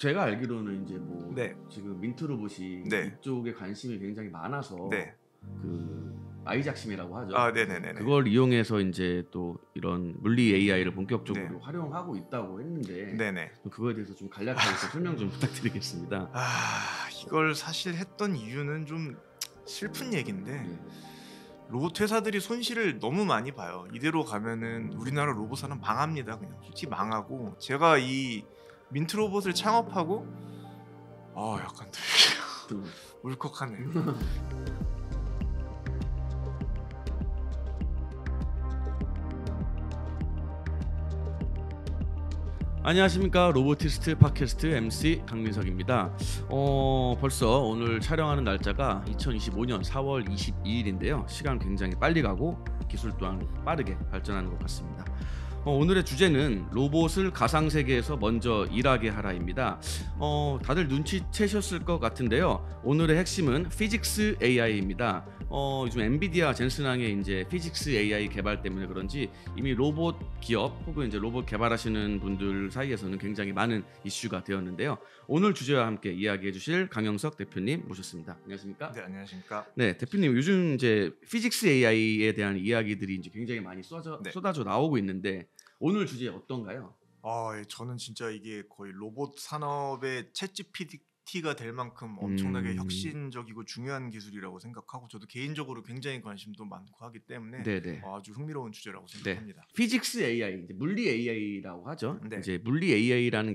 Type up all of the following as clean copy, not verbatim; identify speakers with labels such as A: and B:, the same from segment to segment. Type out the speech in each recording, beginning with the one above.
A: 제가 알기로는 이제 뭐
B: 네.
A: 지금 민트 로봇이
B: 네.
A: 이쪽에 관심이 굉장히 많아서
B: 네.
A: 그 아이작심이라고 하죠.
B: 아, 네네네네.
A: 그걸 이용해서 이제 또 이런 물리 AI를
B: 네.
A: 본격적으로 활용하고 있다고 했는데
B: 네네.
A: 그거에 대해서 좀 간략하게 좀 설명 좀 부탁드리겠습니다.
B: 이걸 사실 했던 이유는 좀 슬픈 얘긴데
A: 네.
B: 로봇 회사들이 손실을 너무 많이 봐요. 이대로 가면은 우리나라 로봇 산업 망합니다. 그냥 솔직히 망하고 제가 이 민트 로봇을 창업하고 약간
A: 좀
B: 울컥하네요.
A: 안녕하십니까, 로보티스트 팟캐스트 MC 강민석입니다. 벌써 오늘 촬영하는 날짜가 2025년 4월 22일인데요. 시간 굉장히 빨리 가고 기술 또한 빠르게 발전하는 것 같습니다. 오늘의 주제는 로봇을 가상세계에서 먼저 일하게 하라입니다. 다들 눈치채셨을 것 같은데요. 오늘의 핵심은 피직스 AI입니다. 요즘 엔비디아 젠슨항의 이제 피직스 AI 개발 때문에 그런지 이미 로봇 기업 혹은 이제 로봇 개발하시는 분들 사이에서는 굉장히 많은 이슈가 되었는데요. 오늘 주제와 함께 이야기해 주실 강영석 대표님 모셨습니다. 안녕하십니까?
B: 네, 안녕하십니까?
A: 네, 대표님 요즘 이제 피직스 AI에 대한 이야기들이 이제 굉장히 많이
B: 네.
A: 쏟아져 나오고 있는데 오늘 주제 어떤가요?
B: 저는 진짜 이게 거의 로봇 산업의 챗GPT가 될 만큼 엄청나게 혁신적이고 중요한 기술이라고 생각하고 저도 개인적으로 굉장히 관심도 많고 하기 때문에
A: 네네.
B: 아주 흥미로운 주제라고
A: 네.
B: 생각합니다.
A: 피직스 AI, 이제 물리 AI라고 하죠.
B: 네.
A: 이제 물리 AI라는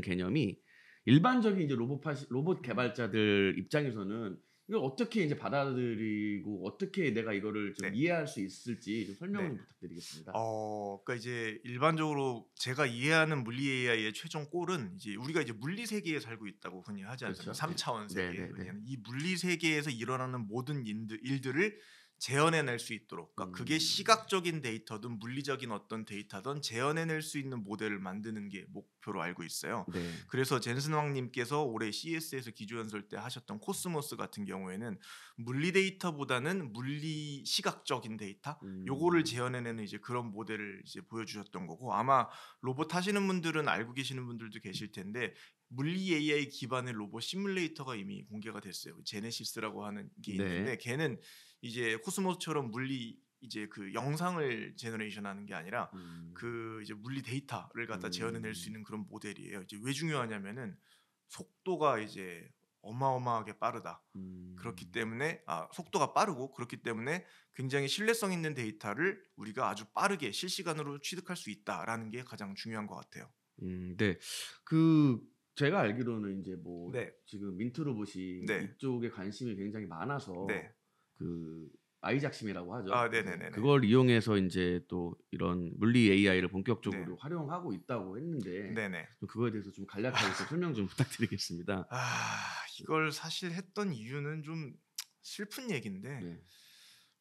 A: 개념이 일반적인 이제 로봇 개발자들 입장에서는 이걸 어떻게 이제 받아들이고 어떻게 내가 이거를 좀
B: 네.
A: 이해할 수 있을지 좀 설명을
B: 네.
A: 좀 부탁드리겠습니다.
B: 그러니까 이제 일반적으로 제가 이해하는 물리 AI의 최종 골은 이제 우리가 이제 물리 세계에 살고 있다고 흔히 하지 않습니까?
A: 그렇죠.
B: 3차원
A: 네.
B: 세계.
A: 네.
B: 이 물리 세계에서 일어나는 모든 일들을 재현해낼 수 있도록, 그러니까 그게 시각적인 데이터든 물리적인 어떤 데이터든 재현해낼 수 있는 모델을 만드는 게 목표로 알고 있어요.
A: 네.
B: 그래서 젠슨 왕님께서 올해 CES에서 기조연설 때 하셨던 코스모스 같은 경우에는 물리 데이터보다는 물리 시각적인 데이터 요거를 재현해내는 이제 그런 모델을 이제 보여주셨던 거고, 아마 로봇 하시는 분들은 알고 계시는 분들도 계실 텐데 물리 AI 기반의 로봇 시뮬레이터가 이미 공개가 됐어요. 제네시스라고 하는 게 있는데
A: 네.
B: 걔는 이제 코스모스처럼 물리 이제 그 영상을 제너레이션하는 게 아니라 그 이제 물리 데이터를 갖다 재현해낼 수 있는 그런 모델이에요. 이제 왜 중요하냐면은 속도가 이제 어마어마하게 빠르다. 그렇기 때문에 속도가 빠르고 그렇기 때문에 굉장히 신뢰성 있는 데이터를 우리가 아주 빠르게 실시간으로 취득할 수 있다라는 게 가장 중요한 것 같아요.
A: 네. 그 제가 알기로는 이제 뭐
B: 네.
A: 지금 민트 로봇이
B: 네.
A: 이쪽에 관심이 굉장히 많아서
B: 네.
A: 그 아이작심이라고 하죠. 이제
B: 네네네네.
A: 그걸 이용해서 이제 또 이런 물리 AI를 본격적으로
B: 네.
A: 활용하고 있다고 했는데
B: 네네.
A: 좀 그거에 대해서 좀 간략하게 좀 설명 좀 부탁드리겠습니다.
B: 이걸 사실 했던 이유는 좀 슬픈 얘긴데
A: 네.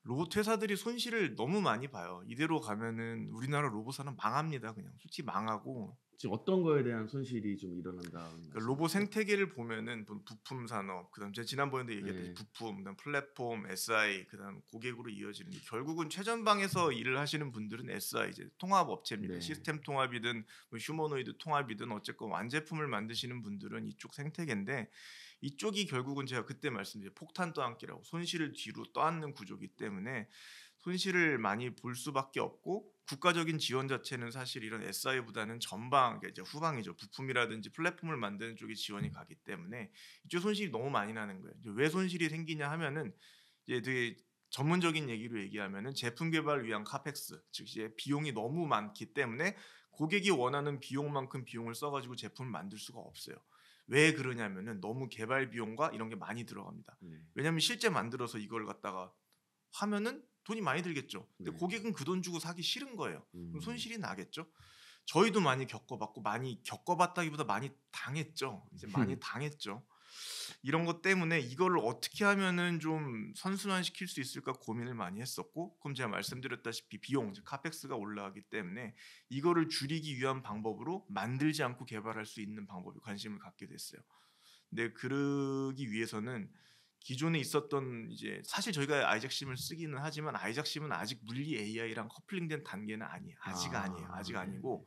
B: 로봇 회사들이 손실을 너무 많이 봐요. 이대로 가면은 우리나라 로봇 산업 망합니다. 그냥 솔직히 망하고.
A: 지금 어떤 거에 대한 손실이 좀 일어난다는
B: 그러니까 로봇
A: 말씀이시죠?
B: 생태계를 보면은 부품 산업, 그다음 제가 지난번에도 얘기했듯이
A: 네.
B: 부품, 그다음 플랫폼, SI, 그다음 고객으로 이어지는 게 결국은 최전방에서 일을 하시는 분들은 SI 이제 통합 업체입니다.
A: 네.
B: 시스템 통합이든 뭐 휴머노이드 통합이든 어쨌건 완제품을 만드시는 분들은 이쪽 생태계인데 이쪽이 결국은 제가 그때 말씀드린 폭탄 떠안기라고 손실을 뒤로 떠안는 구조기 때문에 손실을 많이 볼 수밖에 없고, 국가적인 지원 자체는 사실 이런 SI보다는 전방, 그러니까 이제 후방이죠. 부품이라든지 플랫폼을 만드는 쪽에 지원이 가기 때문에 이쪽 손실이 너무 많이 나는 거예요. 이제 왜 손실이 생기냐 하면은 이제 되게 전문적인 얘기로 얘기하면은 제품 개발을 위한 카펙스, 즉 이제 비용이 너무 많기 때문에 고객이 원하는 비용만큼 비용을 써가지고 제품을 만들 수가 없어요. 왜 그러냐면은 너무 개발 비용과 이런 게 많이 들어갑니다.
A: 네.
B: 왜냐하면 실제 만들어서 이걸 갖다가 하면은 돈이 많이 들겠죠. 근데
A: 네.
B: 고객은 그 돈 주고 사기 싫은 거예요. 그럼
A: 음.
B: 손실이 나겠죠. 저희도 많이 겪어봤고, 많이 겪어봤다기보다 많이 당했죠. 이제 많이 당했죠. 이런 것 때문에 이거를 어떻게 하면은 좀 선순환시킬 수 있을까 고민을 많이 했었고, 그럼 제가 말씀드렸다시피 비용, 즉 카펙스가 올라가기 때문에 이거를 줄이기 위한 방법으로 만들지 않고 개발할 수 있는 방법에 관심을 갖게 됐어요. 근데 그러기 위해서는 기존에 있었던 이제 사실 저희가 아이작심을 쓰기는 하지만 아이작심은 아직 물리 AI랑 커플링된 단계는 아니에요. 아직 아니에요. 아직
A: 네.
B: 아니고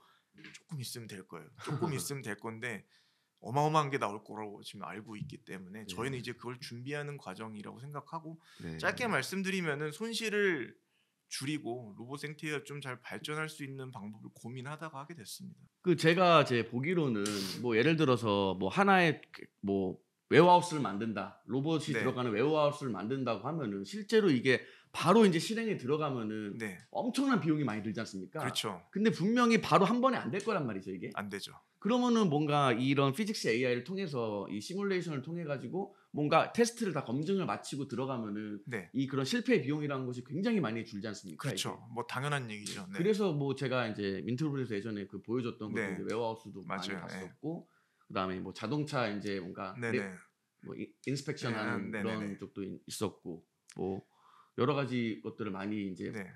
B: 조금 있으면 될 거예요. 조금 있으면 될 건데 어마어마한 게 나올 거라고 지금 알고 있기 때문에 저희는
A: 네.
B: 이제 그걸 준비하는 과정이라고 생각하고
A: 네.
B: 짧게 말씀드리면은 손실을 줄이고 로봇 생태계가 좀 잘 발전할 수 있는 방법을 고민하다가 하게 됐습니다.
A: 그 제가 제 보기로는 뭐 예를 들어서 뭐 하나의 뭐 웨어하우스를 만든다. 로봇이
B: 네.
A: 들어가는 웨어하우스를 만든다고 하면은 실제로 이게 바로 인제 실행에 들어가면은
B: 네.
A: 엄청난 비용이 많이 들지 않습니까?
B: 그렇죠.
A: 근데 분명히 바로 한 번에 안 될 거란 말이죠, 이게.
B: 안 되죠.
A: 그러면은 뭔가 이런 피직스 AI를 통해서 이 시뮬레이션을 통해 가지고 뭔가 테스트를 다 검증을 마치고 들어가면은
B: 네.
A: 이 그런 실패의 비용이라는 것이 굉장히 많이 줄지 않습니까, 이게?
B: 그렇죠. 뭐 당연한 얘기죠. 네.
A: 그래서 뭐 제가 인제 민트로봇에서 예전에 그 보여줬던 것도
B: 네.
A: 이제 웨어하우스도 많이
B: 맞아요. 예.
A: 봤었고 그다음에 뭐 자동차 인제 뭔가
B: 네네.
A: 뭐 인스펙션 하는
B: 네네네.
A: 그런 쪽도 있었고 뭐 여러 가지 것들을 많이 인제
B: 네.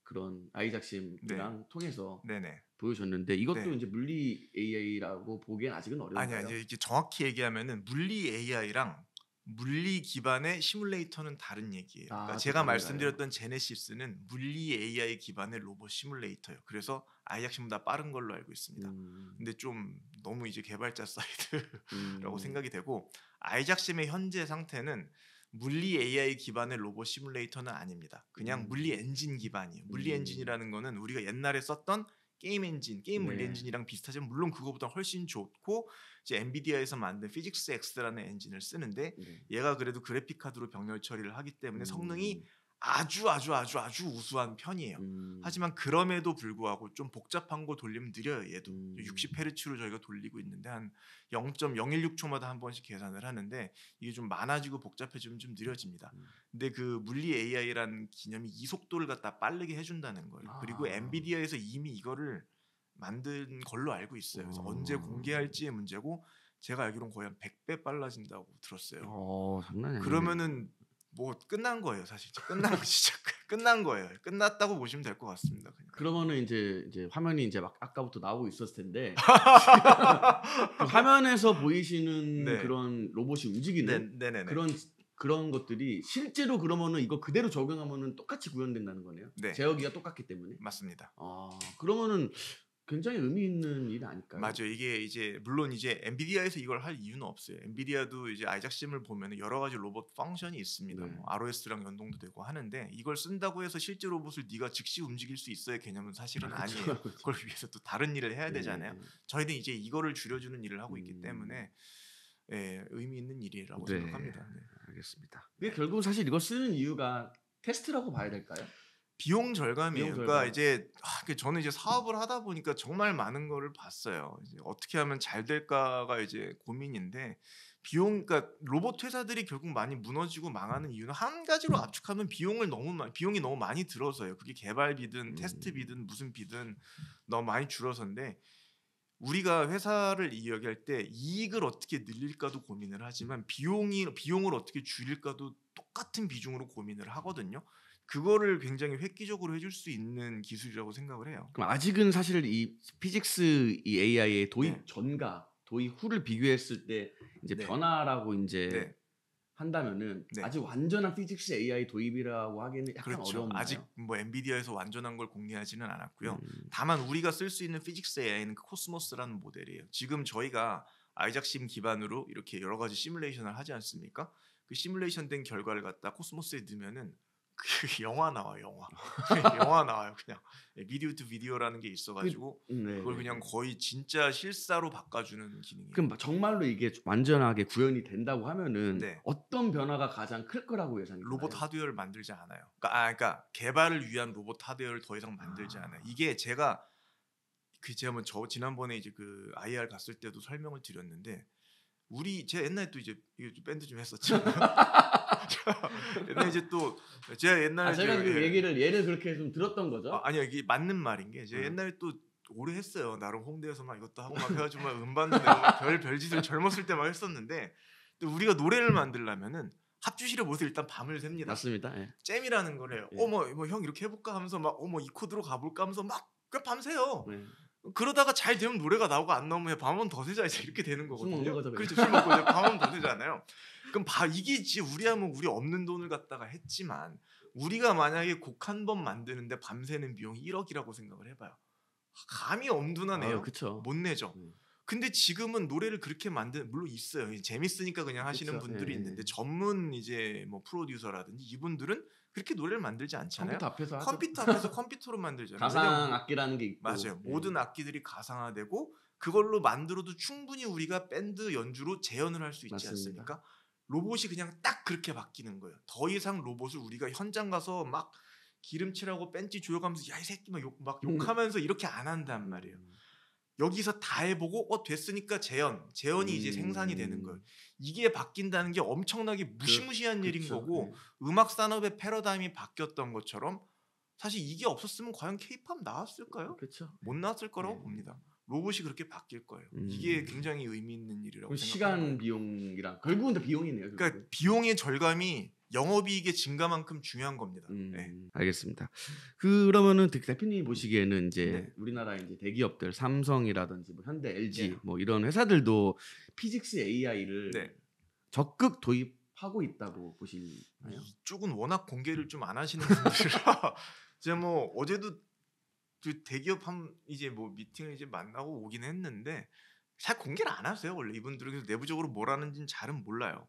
A: 그런 아이작 씨랑 통해서
B: 네네.
A: 보여줬는데 이것도
B: 네.
A: 인제 물리 AI라고 보기엔 아직은
B: 아니야.
A: 어려운가요?
B: 이제 이게 정확히 얘기하면은 물리 AI랑 물리 기반의 시뮬레이터는 다른 얘기예요. 그러니까
A: 아 또
B: 제가
A: 다른가요?
B: 말씀드렸던 제네시스는 물리 AI 기반의 로봇 시뮬레이터예요. 그래서 아이작심보다 빠른 걸로 알고 있습니다.
A: 음.
B: 근데 좀 너무 이제 개발자 사이드라고
A: 음.
B: 생각이 되고 아이작심의 현재 상태는 물리 AI 기반의 로봇 시뮬레이터는 아닙니다. 그냥 물리 엔진 기반이에요. 물리 엔진이라는 거는 우리가 옛날에 썼던 게임 엔진, 게임 물리
A: 네.
B: 엔진이랑 비슷하지만 물론 그거보다 훨씬 좋고 이제 엔비디아에서 만든 피직스 X라는 엔진을 쓰는데
A: 네.
B: 얘가 그래도 그래픽 카드로 병렬 처리를 하기 때문에 성능이
A: 음.
B: 아주 우수한 편이에요. 하지만 그럼에도 불구하고 좀 복잡한 거 돌리면 느려요. 얘도 60Hz로 저희가 돌리고 있는데 한 0.016초마다 한 번씩 계산을 하는데 이게 좀 많아지고 복잡해지면 좀 느려집니다. 근데 그 물리 AI라는 개념이 이 속도를 갖다 빠르게 해준다는 거예요. 그리고
A: 아.
B: 엔비디아에서 이미 이거를 만든 걸로 알고 있어요. 그래서 언제 공개할지의 문제고 제가 알기로는 거의 한 100배 빨라진다고 들었어요.
A: 장난이 아니네.
B: 그러면은 뭐 끝난 거예요, 사실. 진짜 끝난 거예요. 끝났다고 보시면 될 것 같습니다. 그냥.
A: 그러면은 인제 화면이 인제 막 아까부터 나오고 있었을 텐데 그 화면에서 보이시는
B: 네.
A: 그런 로봇이 움직이는
B: 네네네.
A: 그런 것들이 실제로 그러면은 이거 그대로 적용하면은 똑같이 구현된다는 거네요.
B: 네.
A: 제어기가 똑같기 때문에.
B: 맞습니다.
A: 그러면은 굉장히 의미 있는 일 아닐까요?
B: 맞아요. 이게 이제 물론 이제 엔비디아에서 이걸 할 이유는 없어요. 엔비디아도 이제 아이작심을 보면은 여러 가지 로봇 펑션이 있습니다.
A: 네.
B: 뭐 ROS랑 연동도 되고 하는데 이걸 쓴다고 해서 실제 로봇을 네가 즉시 움직일 수 있어의 개념은 사실은 아니에요. 그걸 위해서 또 다른 일을 해야 되잖아요. 저희는 이제 이거를 줄여주는 일을 하고 있기 때문에 예, 의미 있는 일이라고
A: 네.
B: 생각합니다. 네.
A: 알겠습니다. 근데 결국은 사실 이거 쓰는 이유가 테스트라고 봐야 될까요?
B: 비용 절감이에요.
A: 비용
B: 그러니까
A: 절감.
B: 이제 저는 이제 사업을 하다 보니까 정말 많은 거를 봤어요. 이제 어떻게 하면 잘 될까가 이제 고민인데 그러니까 로봇 회사들이 결국 많이 무너지고 망하는 이유는 한 가지로 압축하면 비용이 너무 많이 들어서요. 그게 개발비든 테스트비든 무슨 비든 너무 많이 줄어서인데 우리가 회사를 이야기할 때 이익을 어떻게 늘릴까도 고민을 하지만 비용을 어떻게 줄일까도 똑같은 비중으로 고민을 하거든요. 그거를 굉장히 획기적으로 해줄 수 있는 기술이라고 생각을 해요.
A: 그럼 아직은 사실 이 피직스 이 AI의 도입
B: 네.
A: 전과 도입 후를 비교했을 때 이제
B: 네.
A: 변화라고 인제
B: 네.
A: 한다면은
B: 네.
A: 아직 완전한 피직스 AI 도입이라고 하기에는 약간
B: 그렇죠.
A: 어려운가요?
B: 아직 뭐 엔비디아에서 완전한 걸 공개하지는 않았고요.
A: 음.
B: 다만 우리가 쓸 수 있는 피직스 AI는 코스모스라는 모델이에요. 지금 저희가 아이작심 기반으로 이렇게 여러 가지 시뮬레이션을 하지 않습니까? 그 시뮬레이션 된 결과를 갖다 코스모스에 넣으면은 그 영화 나와요. 영화 나와요. 그냥 비디오 투 비디오라는 게 있어가지고 그걸 그냥 거의 진짜 실사로 바꿔주는 기능이에요.
A: 그럼 정말로 이게 완전하게 구현이 된다고 하면은
B: 네.
A: 어떤 변화가 가장 클 거라고 예상이
B: 로봇
A: 되나요?
B: 하드웨어를 만들지 않아요. 그러니까 개발을 위한 로봇 하드웨어를 더 이상 만들지 않아요. 이게 제가 뭐 지난번에 이제 그 IR 갔을 때도 설명을 드렸는데 제가 옛날에 또 이제 밴드 좀 했었죠. 옛날에 이제 또 제가 옛날에
A: 제가 그 예를 그렇게 좀 들었던 거죠.
B: 아니요 이게 맞는 말인 게 제가 옛날에 또 오래 했어요. 나름 홍대에서 막 이것도 하고 막 해가지고 막 음반도 내고 막 별짓을 젊었을 때 막 했었는데 또 우리가 노래를 만들려면은 합주실에 모여서 일단 밤을 샙니다.
A: 맞습니다. 예.
B: 잼이라는 거래요.
A: 예.
B: 뭐 형 이렇게 해볼까 하면서 막 이 코드로 가볼까 하면서 막 밤새요.
A: 네.
B: 그러다가 잘 되면 노래가 나오고 안 나오면 밤은 더 새자 이제 이렇게 되는
A: 술 먹는
B: 거거든요.
A: 거죠, 그냥.
B: 그렇죠. 술 먹고 이제 밤은 더 새잖아요. 그럼 이게 우리 하면 우리 없는 돈을 갖다가 했지만 우리가 만약에 곡 한 번 만드는데 밤새는 비용이 1억이라고 생각을 해봐요. 감이 엄두나네요.
A: 그쵸.
B: 못 내죠. 근데 지금은 노래를 그렇게 만든 물론 있어요. 재밌으니까 그냥 하시는
A: 그쵸.
B: 분들이
A: 예.
B: 있는데 전문 이제 뭐 프로듀서라든지 이분들은 그렇게 노래를 만들지 않잖아요.
A: 컴퓨터 앞에서 하죠.
B: 컴퓨터 앞에서 컴퓨터로 만들잖아요. 왜냐면
A: 가상 악기라는 게 있고.
B: 맞아요.
A: 예.
B: 모든 악기들이 가상화되고 그걸로 만들어도 충분히 우리가 밴드 연주로 재현을 할 수 있지
A: 맞습니다.
B: 않습니까? 로봇이 그냥 딱 그렇게 바뀌는 거예요. 더 이상 로봇을 우리가 현장 가서 막 기름칠하고 벤치 조여가면서 야 이 새끼 막 욕하면서 이렇게 안 한단 말이에요.
A: 음.
B: 여기서 다 해보고 됐으니까 재현이 이제 생산이 되는 거예요.
A: 음.
B: 이게 바뀐다는 게 엄청나게 무시무시한 일인
A: 그쵸.
B: 거고
A: 예.
B: 음악 산업의 패러다임이 바뀌었던 것처럼 사실 이게 없었으면 과연 케이팝 나왔을까요?
A: 그쵸.
B: 못 나왔을 거라고
A: 예.
B: 봅니다. 로봇이 그렇게 바뀔 거예요. 이게
A: 음.
B: 굉장히 의미 있는 일이라고
A: 그럼
B: 생각하는 거예요.
A: 시간 비용이랑 결국은 다 비용이네요.
B: 그러니까
A: 결국은.
B: 비용의 절감이 영업이익의 증가만큼 중요한 겁니다. 네.
A: 알겠습니다. 그러면은 대표님 보시기에는 이제
B: 네.
A: 우리나라 이제 대기업들 삼성이라든지 뭐 현대, LG
B: 네.
A: 뭐 이런 회사들도 피직스 AI를
B: 네.
A: 적극 도입하고 있다고 보시나요?
B: 이쪽은 워낙 공개를 좀 안 하시는 분들이라 제가 뭐 어제도 그 대기업 이제 뭐 미팅을 이제 만나고 오긴 했는데 잘 공개를 안 하세요 원래 이분들은. 그래서 내부적으로 뭘 하는지는 잘은 몰라요.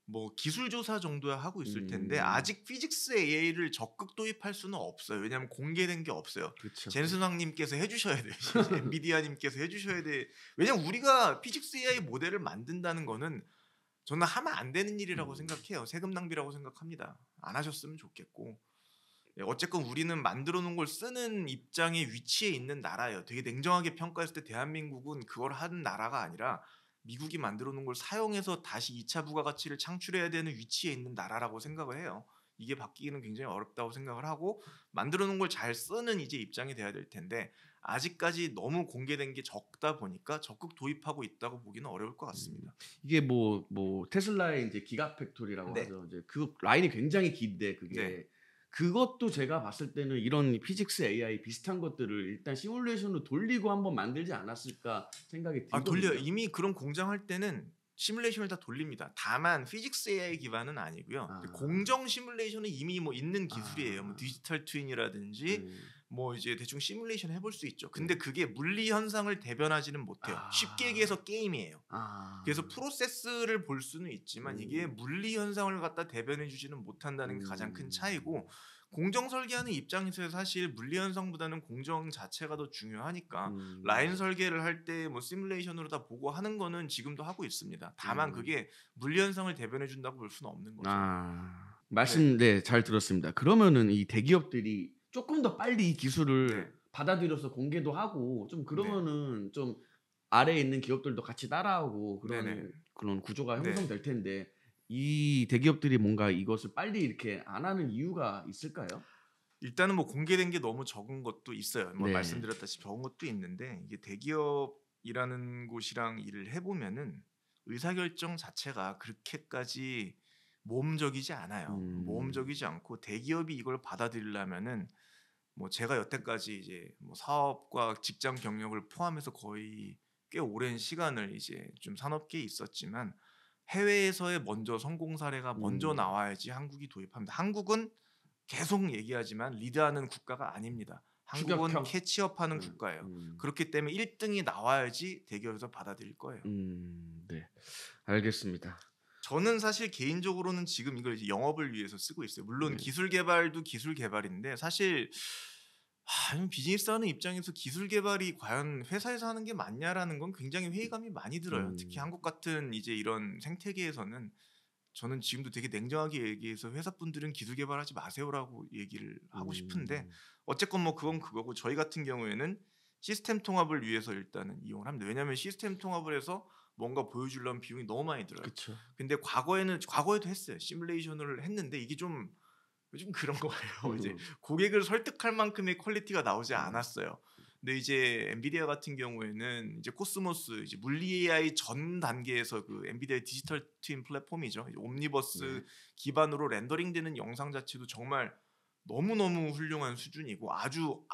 B: 뭐 기술 조사 정도야 하고 있을 텐데 아직 피직스 AI를 적극 도입할 수는 없어요. 왜냐하면 공개된 게 없어요.
A: 그렇죠.
B: 젠슨왕님께서 해주셔야 돼요. 엔비디아님께서 해주셔야 돼. 왜냐면 우리가 피직스 AI 모델을 만든다는 거는 저는 하면 안 되는 일이라고 생각해요. 세금 낭비라고 생각합니다. 안 하셨으면 좋겠고. 예, 어쨌건 우리는 만들어 놓은 걸 쓰는 입장에 위치해 있는 나라예요. 되게 냉정하게 평가했을 때 대한민국은 그걸 하는 나라가 아니라 미국이 만들어 놓은 걸 사용해서 다시 2차 부가가치를 창출해야 되는 위치에 있는 나라라고 생각을 해요. 이게 바뀌기는 굉장히 어렵다고 생각을 하고 만들어 놓은 걸 잘 쓰는 이제 입장이 돼야 될 텐데 아직까지 너무 공개된 게 적다 보니까 적극 도입하고 있다고 보기는 어려울 것 같습니다.
A: 이게 뭐 테슬라의 이제 기가 팩토리라고
B: 네.
A: 하죠. 이제 그 라인이 굉장히 긴데 그게
B: 네.
A: 그것도 제가 봤을 때는 이런 피직스 AI 비슷한 것들을 일단 시뮬레이션으로 돌리고 한번 만들지 않았을까 생각이 들거든요.
B: 돌려요. 이미 그런 공장 할 때는 시뮬레이션을 다 돌립니다. 다만 피직스 AI 기반은 아니고요. 공정 시뮬레이션은 이미 뭐 있는 기술이에요. 뭐 디지털 트윈이라든지 뭐 이제 대충 시뮬레이션 해볼 수 있죠. 근데 그게 물리 현상을 대변하지는 못해요. 쉽게 얘기해서 게임이에요. 그래서 프로세스를 볼 수는 있지만 이게 물리 현상을 갖다 대변해주지는 못한다는 게 가장 큰 차이고 공정 설계하는 입장에서 사실 물리 현상보다는 공정 자체가 더 중요하니까 라인 설계를 할 때 뭐 시뮬레이션으로 다 보고 하는 거는 지금도 하고 있습니다. 다만 그게 물리 현상을 대변해 준다고 볼 수는 없는 거죠.
A: 말씀 잘 들었습니다. 그러면은 이 대기업들이 조금 더 빨리 이 기술을 받아들여서 공개도 하고 좀 그러면은 좀 아래에 있는 기업들도 같이 따라오고 그런 구조가 형성될 텐데 이 대기업들이 뭔가 이것을 빨리 이렇게 안 하는 이유가 있을까요?
B: 일단은 뭐 공개된 게 너무 적은 것도 있어요. 뭐 말씀드렸다시피 적은 것도 있는데 이게 대기업이라는 곳이랑 일을 해보면은 의사결정 자체가 그렇게까지 모험적이지 않아요. 모험적이지 않고 대기업이 이걸 받아들이려면은 뭐 제가 여태까지 이제 뭐 사업과 직장 경력을 포함해서 거의 꽤 오랜 시간을 이제 좀 산업계에 있었지만 해외에서의 먼저 성공 사례가 먼저 나와야지 한국이 도입합니다. 한국은 계속 얘기하지만 리드하는 국가가 아닙니다. 한국은
A: 추격형.
B: 캐치업하는 국가예요. 그렇기 때문에 1등이 나와야지 대기업에서 받아들일 거예요.
A: 네, 알겠습니다.
B: 저는 사실 개인적으로는 지금 이걸 이제 영업을 위해서 쓰고 있어요. 물론 기술 개발도 기술 개발인데 사실 비즈니스 하는 입장에서 기술 개발이 과연 회사에서 하는 게 맞냐라는 건 굉장히 회의감이 많이 들어요. 특히 한국 같은 이제 이런 생태계에서는 저는 지금도 되게 냉정하게 얘기해서 회사분들은 기술 개발하지 마세요라고 얘기를 하고 싶은데 어쨌건 뭐 그건 그거고 저희 같은 경우에는 시스템 통합을 위해서 일단은 이용을 합니다. 왜냐하면 시스템 통합을 해서 뭔가 보여주려면 비용이 너무 많이 들어요.
A: 그쵸.
B: 근데 과거에도 했어요. 시뮬레이션을 했는데 이게 좀 요즘 그런 거예요. 이제 고객을 설득할 만큼의 퀄리티가 나오지 않았어요. 근데 이제 엔비디아 같은 경우에는 이제 코스모스 이제 물리 AI 전 단계에서 그 엔비디아의 디지털 트윈 플랫폼이죠. 이제 옴니버스 기반으로 렌더링되는 영상 자체도 정말 너무너무 훌륭한 수준이고 아주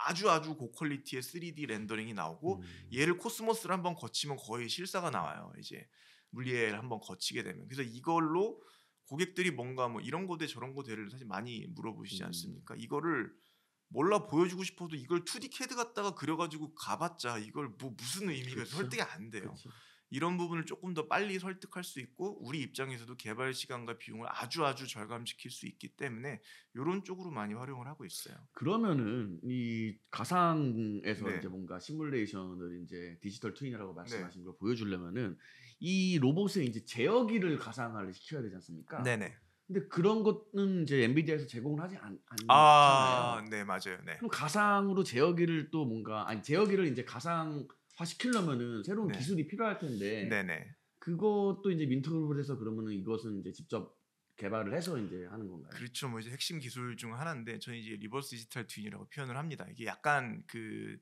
B: 고퀄리티의 3D 렌더링이 나오고 얘를 코스모스를 한번 거치면 거의 실사가 나와요. 이제 물리 AI를 한번 거치게 되면. 그래서 이걸로 고객들이 뭔가 뭐 이런 거대 저런 거대를 사실 많이 물어보시지 않습니까? 이거를 몰라 보여주고 싶어도 이걸 2D CAD 갖다가 그려가지고 가봤자 이걸 뭐 무슨 의미가
A: 그쵸.
B: 설득이 안 돼요.
A: 그쵸.
B: 이런 부분을 조금 더 빨리 설득할 수 있고 우리 입장에서도 개발 시간과 비용을 아주 절감시킬 수 있기 때문에 요런 쪽으로 많이 활용을 하고 있어요.
A: 그러면은 이 가상에서
B: 네.
A: 이제 뭔가 시뮬레이션을 이제 디지털 트윈이라고
B: 네.
A: 말씀하신 걸 보여주려면은 이 로봇의 이제 제어기를 가상화를 시켜야 되지 않습니까?
B: 네네.
A: 근데 그런 거는 이제 엔비디아에서 제공을 하지
B: 아,
A: 않잖아요.
B: 네, 맞아요. 네.
A: 그럼 가상으로 제어기를 또 뭔가 아니 제어기를 이제 가상화 시키려면은 새로운
B: 네.
A: 기술이 필요할 텐데
B: 네네.
A: 그것도 이제 민트로봇에서 그러면은 이것은 이제 직접 개발을 해서 이제 하는 건가요?
B: 그렇죠. 뭐 이제 핵심 기술 중 하나인데 저는 이제 리버스 디지털 트윈이라고 표현을 합니다. 이게 약간 그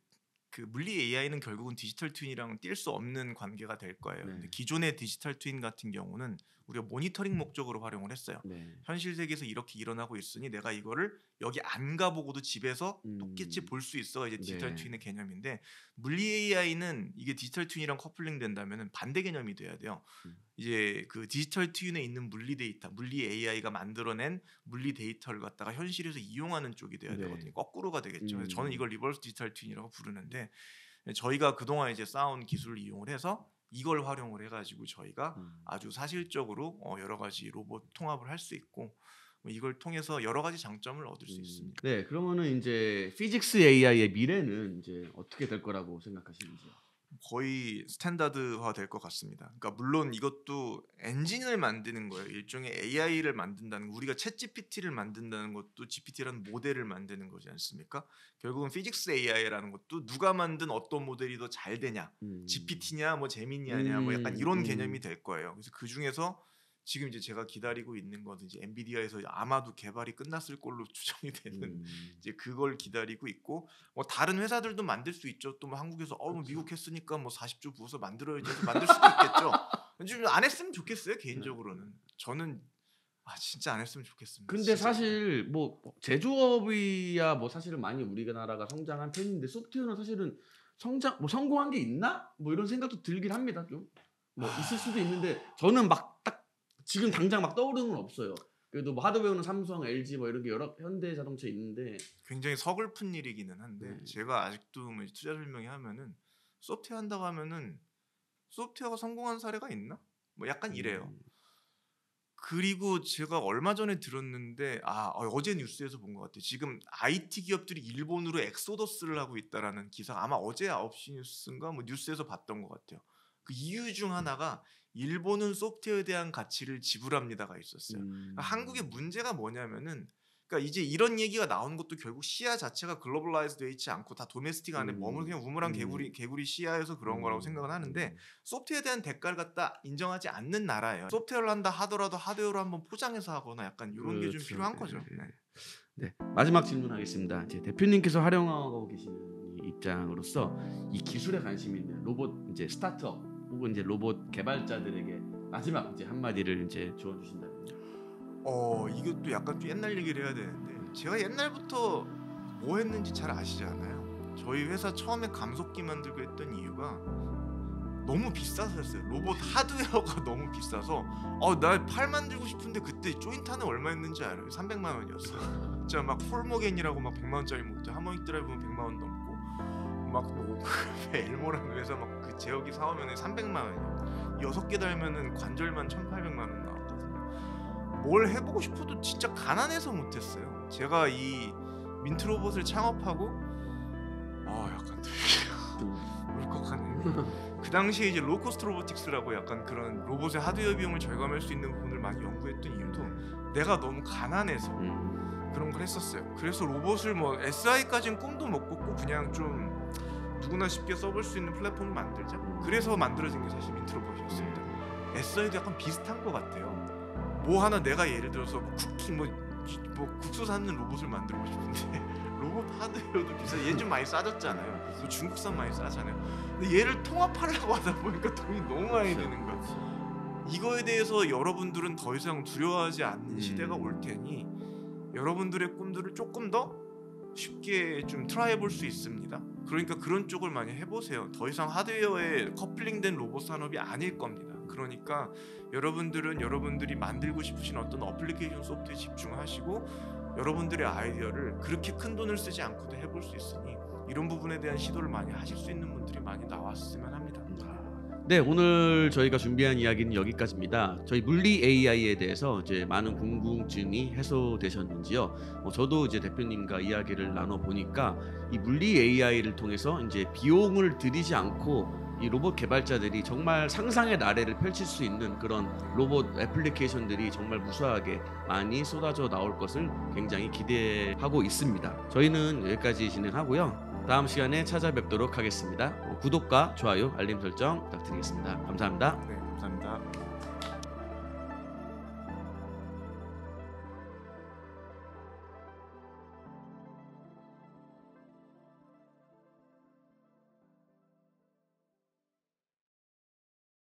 B: 물리 AI는 결국은 디지털 트윈이랑 뛸 수 없는 관계가 될 거예요.
A: 네.
B: 근데 기존의 디지털 트윈 같은 경우는 우리가 모니터링 목적으로 활용을 했어요.
A: 네.
B: 현실 세계에서 이렇게 일어나고 있으니 내가 이거를 여기 안 가보고도 집에서 똑같이 볼 수 있어. 이제 디지털
A: 네.
B: 트윈의 개념인데 물리 AI는 이게 디지털 트윈이랑 커플링 된다면 반대 개념이 돼야 돼요. 이제 그 디지털 트윈에 있는 물리 데이터, 물리 AI가 만들어낸 물리 데이터를 갖다가 현실에서 이용하는 쪽이 돼야
A: 네.
B: 되거든요. 거꾸로가 되겠죠. 그래서 저는 이걸 리버스 디지털 트윈이라고 부르는데 저희가 그동안 이제 쌓아온 기술을 이용을 해서 이걸 활용을 해가지고 저희가 아주 사실적으로 여러 가지 로봇 통합을 할 수 있고 이걸 통해서 여러 가지 장점을 얻을 수 있습니다.
A: 네, 그러면은 이제 피직스 AI의 미래는 이제 어떻게 될 거라고 생각하시는지요?
B: 거의 스탠다드화 될 것 같습니다. 그러니까 물론 이것도 엔진을 만드는 거예요. 일종의 AI를 만든다는 거. 우리가 챗 GPT를 만든다는 것도 GPT라는 모델을 만드는 거지 않습니까? 결국은 피직스 AI라는 것도 누가 만든 어떤 모델이 더 잘 되냐, GPT냐, 뭐 제미니아냐, 뭐 약간 이런 개념이 될 거예요. 그래서 그 중에서 지금 이제 제가 기다리고 있는 것은 이제 엔비디아에서 아마도 개발이 끝났을 걸로 추정이 되는 이제 그걸 기다리고 있고 뭐 다른 회사들도 만들 수 있죠. 또 뭐 한국에서 뭐 미국 했으니까 뭐 40조 부어서 만들어야지 해서 만들 수도 있겠죠. 좀 안 했으면 좋겠어요. 개인적으로는 저는 진짜 안 했으면 좋겠습니다.
A: 근데
B: 진짜.
A: 사실 뭐 제조업이야 뭐 사실은 많이 우리나라가 성장한 편인데 소프트웨어는 사실은 성공한 게 있나? 뭐 이런 생각도 들긴 합니다. 좀 뭐 있을 수도 있는데 저는 막 딱 지금 당장 막 떠오르는 건 없어요. 그래도 뭐 하드웨어는 삼성, LG 뭐 이런 게 여러 현대 자동차 있는데
B: 굉장히 서글픈 일이기는 한데 제가 아직도 뭐 투자 설명회 하면은 소프트웨어 한다고 하면은 소프트웨어가 성공한 사례가 있나? 뭐 약간 이래요. 그리고 제가 얼마 전에 들었는데 어제 뉴스에서 본 것 같아요. 지금 IT 기업들이 일본으로 엑소더스를 하고 있다라는 기사가 아마 어제 9시 뉴스인가 뭐 뉴스에서 봤던 것 같아요. 그 이유 중 하나가 일본은 소프트웨어에 대한 가치를 지불합니다가 있었어요. 그러니까 한국의 문제가 뭐냐면은 그러니까 이제 이런 얘기가 나오는 것도 결국 시야 자체가 글로벌라이즈되어 있지 않고 다 도메스틱 안에 머물 그냥 우물한 개구리 시야에서 그런 거라고 생각은 하는데 소프트웨어에 대한 대가를 갖다 인정하지 않는 나라예요. 소프트웨어를 한다 하더라도 하드웨어로 한번 포장해서 하거나 약간 이런 게 좀 필요한 거죠.
A: 네, 마지막 질문하겠습니다. 이제 대표님께서 활용하고 계시는 이 입장으로서 이 기술에 관심 있는 로봇 이제 스타트업 혹은 이제 로봇 개발자들에게 마지막 이제 한마디를 이제 조언 주신다면.
B: 이것도 약간 좀 옛날 얘기를 해야 되는데 제가 옛날부터 뭐 했는지 잘 아시잖아요. 저희 회사 처음에 감속기 만들고 했던 이유가 너무 비싸서였어요. 로봇 하드웨어가 너무 비싸서 나 팔 만들고 싶은데 그때 조인트 하나 얼마였는지 알아요? 300만 원이었어요. 진짜 막 폴모겐이라고 막 100만 원짜리 모터 하모닉 드라이브는 100만 원 넘고 막뭐 엘모라는 회사 막 그 제어기 사오면 300만 원이에요. 6개 달면은 관절만 1,800만 원 나왔거든요. 뭘 해보고 싶어도 진짜 가난해서 못했어요. 제가 이 민트로봇을 창업하고 약간 울컥하네. 그 당시에 이제 로코스트 로보틱스라고 약간 그런 로봇의 하드웨어 비용을 절감할 수 있는 부분을 많이 연구했던 이유도 내가 너무 가난해서 그런 걸 했었어요. 그래서 로봇을 뭐 SI까지는 꿈도 못 꿨고 그냥 좀 누구나 쉽게 써볼 수 있는 플랫폼을 만들자. 그래서 만들어진 게 사실 민트로봇이었습니다. SI도 약간 비슷한 것 같아요. 뭐 하나 내가 예를 들어서 뭐 쿠킹 뭐 국수 삶는 로봇을 만들고 싶은데 로봇 하드웨어도 비싸. 얘 좀 많이 싸졌잖아요. 뭐 중국산 많이 싸잖아요. 근데 얘를 통합하려고 하다 보니까 돈이 너무 많이 드는 거야. 이거에 대해서 여러분들은 더 이상 두려워하지 않는 시대가 올 테니 여러분들의 꿈들을 조금 더 쉽게 좀 트라이 해볼 수 있습니다. 그러니까 그런 쪽을 많이 해보세요. 더 이상 하드웨어에 커플링된 로봇 산업이 아닐 겁니다. 그러니까 여러분들은 여러분들이 만들고 싶으신 어떤 어플리케이션 소프트에 집중하시고 여러분들의 아이디어를 그렇게 큰 돈을 쓰지 않고도 해볼 수 있으니 이런 부분에 대한 시도를 많이 하실 수 있는 분들이 많이 나왔으면 합니다.
A: 네, 오늘 저희가 준비한 이야기는 여기까지입니다. 저희 물리 AI에 대해서 이제 많은 궁금증이 해소되셨는지요? 저도 이제 대표님과 이야기를 나눠 보니까 이 물리 AI를 통해서 이제 비용을 들이지 않고 이 로봇 개발자들이 정말 상상의 나래를 펼칠 수 있는 그런 로봇 애플리케이션들이 정말 무수하게 많이 쏟아져 나올 것을 굉장히 기대하고 있습니다. 저희는 여기까지 진행하고요. 다음 시간에 찾아뵙도록 하겠습니다. 구독과 좋아요, 알림 설정 부탁드리겠습니다. 감사합니다.
B: 네, 감사합니다.